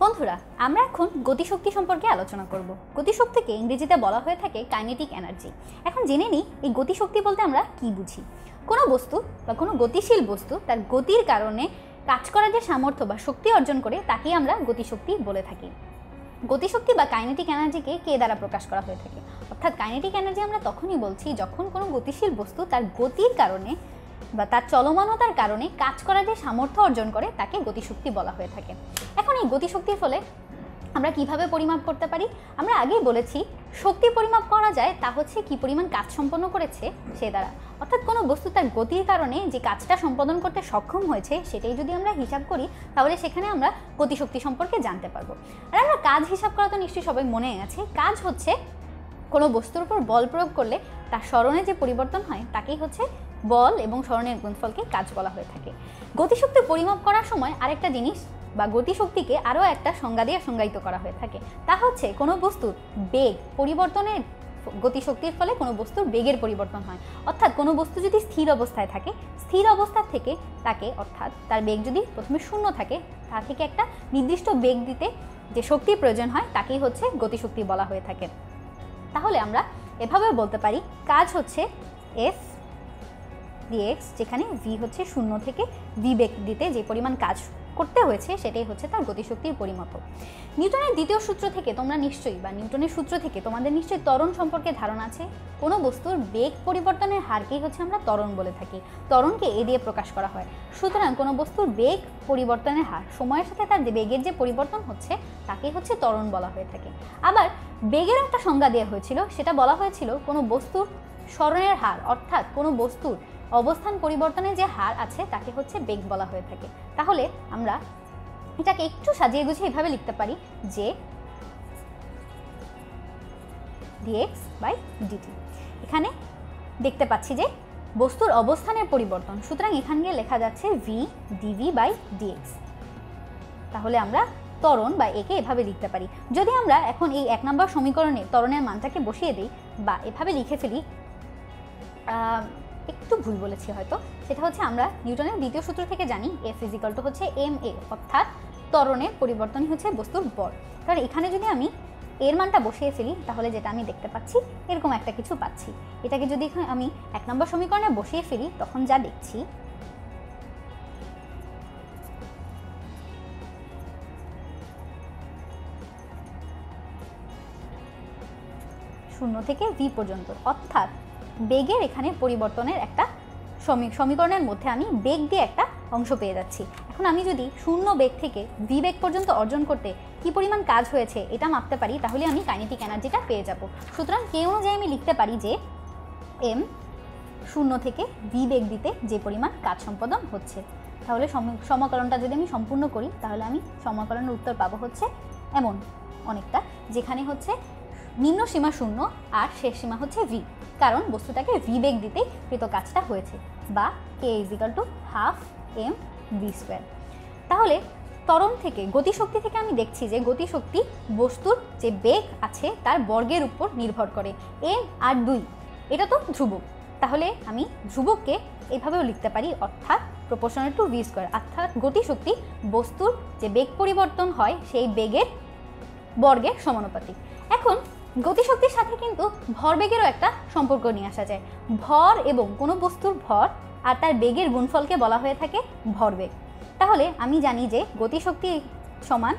বন্ধুরা, আমরা এখন গতিশক্তি সম্পর্কে আলোচনা করব। গতিশক্তিকে ইংরেজিতে বলা হয়ে থাকে কাইনেটিক এনার্জি। এখন জেনে নিই এই গতিশক্তি বলতে আমরা কি বুঝি। কোনো বস্তু বা কোনো গতিশীল বস্তু তার গতির কারণে কাজ করার যে সামর্থ্য বা শক্তি অর্জন করে তাকেই আমরা গতিশক্তি বলে থাকি। গতিশক্তি বা কাইনেটিক এনার্জিকে কে দ্বারা প্রকাশ করা হয়ে থাকে? অর্থাৎ কাইনেটিক এনার্জি আমরা তখনই বলছি যখন কোনো গতিশীল বস্তু তার গতির কারণে বা তার চলমানতার কারণে কাজ করার যে সামর্থ্য অর্জন করে তাকে গতিশক্তি বলা হয়ে থাকে। এখন এই গতিশক্তির ফলে আমরা কিভাবে পরিমাপ করতে পারি? আমরা আগেই বলেছি শক্তি পরিমাপ করা যায় তা হচ্ছে কি পরিমাণ কাজ সম্পন্ন করেছে সে দ্বারা। অর্থাৎ কোনো বস্তু তার গতির কারণে যে কাজটা সম্পাদন করতে সক্ষম হয়েছে সেটাই যদি আমরা হিসাব করি তাহলে সেখানে আমরা গতিশক্তি সম্পর্কে জানতে পারবো। আর আমরা কাজ হিসাব করা তো নিশ্চয়ই সবাই মনে আছে। কাজ হচ্ছে কোনো বস্তুর উপর বল প্রয়োগ করলে তার স্মরণে যে পরিবর্তন হয় তাকেই হচ্ছে বল এবং স্মরণের গুণফলকে কাজ বলা হয়ে থাকে। গতিশক্তি পরিমাপ করার সময় আরেকটা জিনিস বা গতিশক্তিকে আরও একটা সংজ্ঞা দিয়ে সংজ্ঞায়িত করা হয়ে থাকে, তা হচ্ছে কোনো বস্তুর বেগ পরিবর্তনের গতিশক্তির ফলে কোনো বস্তুর বেগের পরিবর্তন হয়। অর্থাৎ কোনো বস্তু যদি স্থির অবস্থায় থাকে, স্থির অবস্থা থেকে তাকে অর্থাৎ তার বেগ যদি প্রথমে শূন্য থাকে তা থেকে একটা নির্দিষ্ট বেগ দিতে যে শক্তির প্রয়োজন হয় তাকেই হচ্ছে গতিশক্তি বলা হয়ে থাকে। তাহলে আমরা এভাবে বলতে পারি কাজ হচ্ছে এফ ডিএক্স, যেখানে ভি হচ্ছে শূন্য থেকে ভি বেগ দিতে যে পরিমাণ কাজ করতে হয়েছে সেটাই হচ্ছে তার গতিশক্তির পরিমাপ। নিউটনের দ্বিতীয় সূত্র থেকে তোমরা নিশ্চয়ই বা নিউটনের সূত্র থেকে তোমাদের নিশ্চয়ই ত্বরণ সম্পর্কে ধারণা আছে। কোনো বস্তুর বেগ পরিবর্তনের হারকেই হচ্ছে আমরা ত্বরণ বলে থাকি। ত্বরণকে এ দিয়ে প্রকাশ করা হয়। সুতরাং কোনো বস্তুর বেগ পরিবর্তনের হার সময়ের সাথে তার বেগের যে পরিবর্তন হচ্ছে তাকেই হচ্ছে ত্বরণ বলা হয়ে থাকে। আবার বেগের একটা সংজ্ঞা দেওয়া হয়েছিল, সেটা বলা হয়েছিল কোনো বস্তুর স্মরণের হার, অর্থাৎ কোনো বস্তুর অবস্থান পরিবর্তনের যে হার আছে তাকে হচ্ছে বেগ বলা হয়ে থাকে। তাহলে আমরা এটাকে একটু সাজিয়ে গুছিয়ে এভাবে লিখতে পারি যে dx বাই dt। এখানে দেখতে পাচ্ছি যে বস্তুর অবস্থানের পরিবর্তন, সুতরাং এখানে গিয়ে লেখা যাচ্ছে v dv বাই dx। তাহলে আমরা ত্বরণ বা একে এভাবে লিখতে পারি। যদি আমরা এখন এই 1 নম্বর সমীকরণে ত্বরণের মানটাকে বসিয়ে দিই বা এভাবে লিখে ফেলি, একটু ভুল বলেছি হয়তো, সেটা হচ্ছে আমরা নিউটনের দ্বিতীয় সূত্র থেকে জানি F ইজিক্যাল টু হচ্ছে ma, অর্থাৎ ত্বরণের পরিবর্তনই হচ্ছে বস্তুর বল। কারণ এখানে যদি আমি এর মানটা বসিয়ে ফেলি তাহলে যেটা আমি দেখতে পাচ্ছি এরকম একটা কিছু পাচ্ছি। এটাকে যদি আমি 1 নম্বর সমীকরণে বসিয়ে ফেলি তখন যা দেখছি শূন্য থেকে v পর্যন্ত, অর্থাৎ বেগের এখানে পরিবর্তনের একটা সমীকরণের মধ্যে আমি বেগ দিয়ে একটা অংশ পেয়ে যাচ্ছি। এখন আমি যদি শূন্য বেগ থেকে ভি বেগ পর্যন্ত অর্জন করতে কি পরিমাণ কাজ হয়েছে এটা মাপতে পারি তাহলে আমি কাইনেটিক এনার্জিটা পেয়ে যাব। সুতরাং কে অনুযায়ী আমি লিখতে পারি যে এম শূন্য থেকে ভি বেগ দিতে যে পরিমাণ কাজ সম্পাদন হচ্ছে। তাহলে সমাকলনটা যদি আমি সম্পূর্ণ করি তাহলে আমি সমাকলনের উত্তর পাবো হচ্ছে এমন অনেকটা, যেখানে হচ্ছে নিম্ন সীমা শূন্য আর শেষ সীমা হচ্ছে ভি, কারণ বস্তুটাকে ভি বেগ দিতেই কৃত কাজটা হয়েছে, বা K equal to half M V square. তাহলে ত্বরণ থেকে গতিশক্তি থেকে আমি দেখছি যে গতিশক্তি বস্তুর যে বেগ আছে তার বর্গের উপর নির্ভর করে। এম আর 2 এটা তো ধ্রুবক, তাহলে আমি ধ্রুবককে এইভাবেও লিখতে পারি, অর্থাৎ প্রপোর্শনাল টু ভি স্কোয়ার, অর্থাৎ গতিশক্তি বস্তুর যে বেগ পরিবর্তন হয় সেই বেগের বর্গের সমানুপাতিক। এখন গতিশক্তির সাথে কিন্তু ভরবেগেরও একটা সম্পর্ক নিয়ে আসা যায়। ভর এবং কোনো বস্তুর ভর আর তার বেগের গুণফলকে বলা হয়ে থাকে ভরবেগ। তাহলে আমি জানি যে গতিশক্তি সমান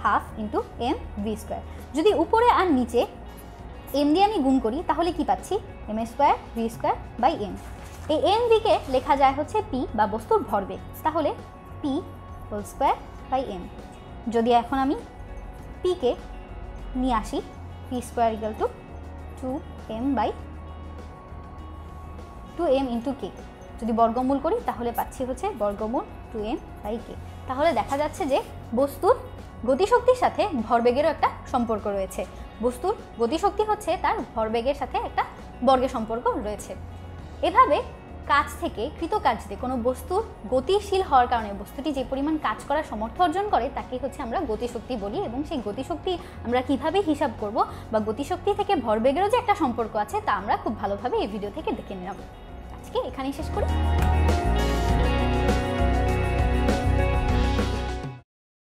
half into m V square. যদি উপরে আর নিচে এম দিয়ে আমি গুণ করি তাহলে কি পাচ্ছি? M square V square by M. এই এম ভিকে লেখা যায় হচ্ছে পি বা বস্তুর ভরবেগ, তাহলে P whole square by M. যদি এখন আমি পিকে নিয়ে আসি, P square equal to 2m by 2m into K, যদি বর্গমূল করি তাহলে পাচ্ছি হচ্ছে বর্গমূল 2m বাই কে। তাহলে দেখা যাচ্ছে যে বস্তুর গতিশক্তির সাথে ভরবেগেরও একটা সম্পর্ক রয়েছে। বস্তুর গতিশক্তি হচ্ছে তার ভরবেগের সাথে একটা বর্গের সম্পর্ক রয়েছে। এভাবে কাজ থেকে কৃতকার্যে কোনো বস্তুর গতিশীল হওয়ার কারণে বস্তুটি যে পরিমাণ কাজ করার সামর্থ্য অর্জন করে তাকে হচ্ছে আমরা গতিশক্তি বলি, এবং সেই গতিশক্তি আমরা কিভাবে হিসাব করব বা গতিশক্তি থেকে ভরবেগেরও যে একটা সম্পর্ক আছে তা আমরা খুব ভালোভাবে এই ভিডিও থেকে দেখে নেব। আজকে এখানেই শেষ করি।